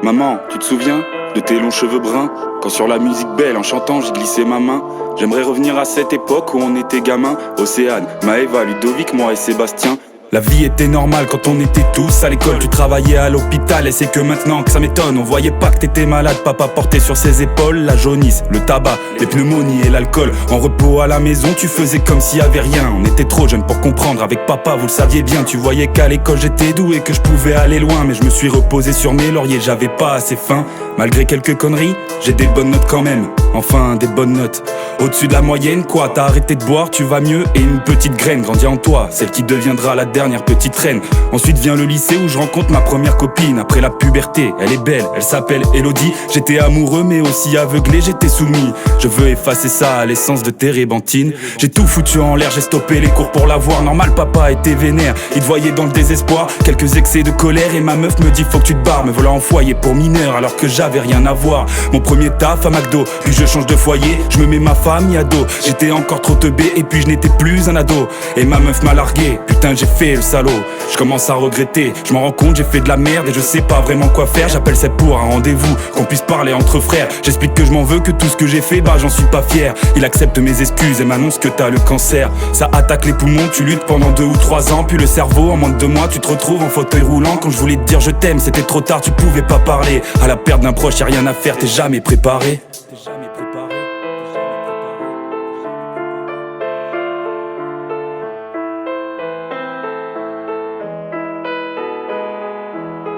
Maman, tu te souviens de tes longs cheveux bruns? Quand sur la musique belle, en chantant, j'y glissais ma main. J'aimerais revenir à cette époque où on était gamin. Océane, Maëva, Ludovic, moi et Sébastien. La vie était normale quand on était tous à l'école. Tu travaillais à l'hôpital et c'est que maintenant que ça m'étonne. On voyait pas que t'étais malade, papa portait sur ses épaules la jaunisse, le tabac, les pneumonies et l'alcool. En repos à la maison, tu faisais comme s'il y avait rien. On était trop jeunes pour comprendre, avec papa vous le saviez bien. Tu voyais qu'à l'école j'étais doué, que je pouvais aller loin. Mais je me suis reposé sur mes lauriers, j'avais pas assez faim. Malgré quelques conneries, j'ai des bonnes notes quand même. Enfin, des bonnes notes. Au-dessus de la moyenne, quoi, t'as arrêté de boire, tu vas mieux. Et une petite graine grandit en toi, celle qui deviendra la dernière petite reine. Ensuite vient le lycée où je rencontre ma première copine. Après la puberté, elle est belle, elle s'appelle Elodie. J'étais amoureux mais aussi aveuglé, j'étais soumis. Je veux effacer ça à l'essence de térébenthine. J'ai tout foutu en l'air, j'ai stoppé les cours pour la voir. Normal, papa était vénère, il te voyait dans le désespoir. Quelques excès de colère et ma meuf me dit faut que tu te barres. Me voilà en foyer pour mineur alors que j'avais rien à voir. Mon premier taf à McDo, puis je change de foyer, je me mets ma famille à dos. J'étais encore trop teubé et puis je n'étais plus un ado. Et ma meuf m'a largué, putain j'ai fait le salaud. Je commence à regretter, je m'en rends compte, j'ai fait de la merde et je sais pas vraiment quoi faire. J'appelle Seb pour un rendez-vous, qu'on puisse parler entre frères. J'explique que je m'en veux, que tout ce que j'ai fait, bah j'en suis pas fier. Il accepte mes excuses et m'annonce que t'as le cancer. Ça attaque les poumons, tu luttes pendant 2 ou 3 ans. Puis le cerveau, en moins de 2 mois, tu te retrouves en fauteuil roulant. Quand je voulais te dire je t'aime, c'était trop tard, tu pouvais pas parler. À la perte d'un proche, y'a rien à faire, t'es jamais préparé.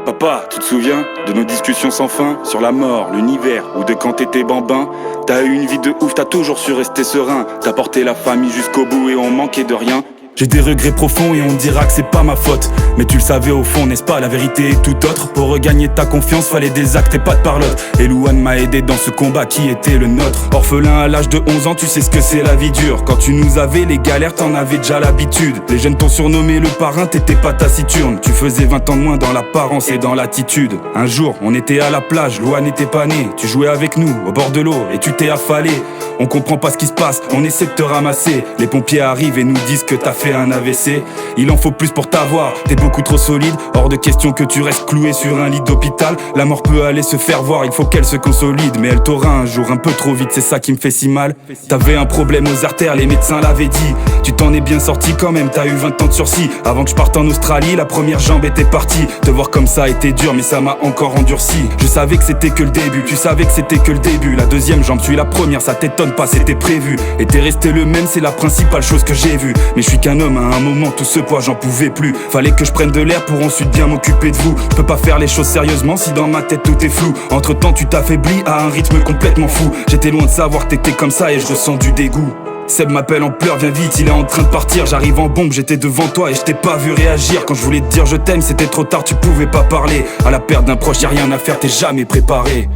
Papa, tu te souviens de nos discussions sans fin sur la mort, l'univers ou de quand t'étais bambin? T'as eu une vie de ouf, t'as toujours su rester serein. T'as porté la famille jusqu'au bout et on manquait de rien. J'ai des regrets profonds et on dira que c'est pas ma faute. Mais tu le savais au fond, n'est-ce pas, la vérité est tout autre. Pour regagner ta confiance, fallait des actes et pas de parlotte. Et Louane m'a aidé dans ce combat qui était le nôtre. Orphelin à l'âge de 11 ans, tu sais ce que c'est la vie dure. Quand tu nous avais les galères, t'en avais déjà l'habitude. Les jeunes t'ont surnommé le parrain, t'étais pas taciturne. Tu faisais 20 ans de moins dans l'apparence et dans l'attitude. Un jour, on était à la plage, Louane n'était pas né. Tu jouais avec nous, au bord de l'eau, et tu t'es affalé. On comprend pas ce qui se passe, on essaie de te ramasser. Les pompiers arrivent et nous disent que t'as fait un AVC. Il en faut plus pour t'avoir, t'es beaucoup trop solide. Hors de question que tu restes cloué sur un lit d'hôpital. La mort peut aller se faire voir, il faut qu'elle se consolide. Mais elle t'aura un jour un peu trop vite, c'est ça qui me fait si mal. T'avais un problème aux artères, les médecins l'avaient dit. Tu t'en es bien sorti quand même, t'as eu 20 ans de sursis. Avant que je parte en Australie, la première jambe était partie. Te voir comme ça était dur, mais ça m'a encore endurci. Je savais que c'était que le début, tu savais que c'était que le début. La deuxième jambe, suis la première, ça t'étonne pas, c'était prévu. Et t'es resté le même, c'est la principale chose que j'ai vue. Mais je suis qu'un homme, à un moment tout ce poids j'en pouvais plus. Fallait que je prenne de l'air pour ensuite bien m'occuper de vous. Je peux pas faire les choses sérieusement si dans ma tête tout est flou. Entre temps tu t'affaiblis à un rythme complètement fou. J'étais loin de savoir que t'étais comme ça et je ressens du dégoût. Seb m'appelle en pleurs, viens vite, il est en train de partir. J'arrive en bombe, j'étais devant toi et je t'ai pas vu réagir. Quand je voulais te dire je t'aime, c'était trop tard, tu pouvais pas parler. À la perte d'un proche, y'a rien à faire, t'es jamais préparé.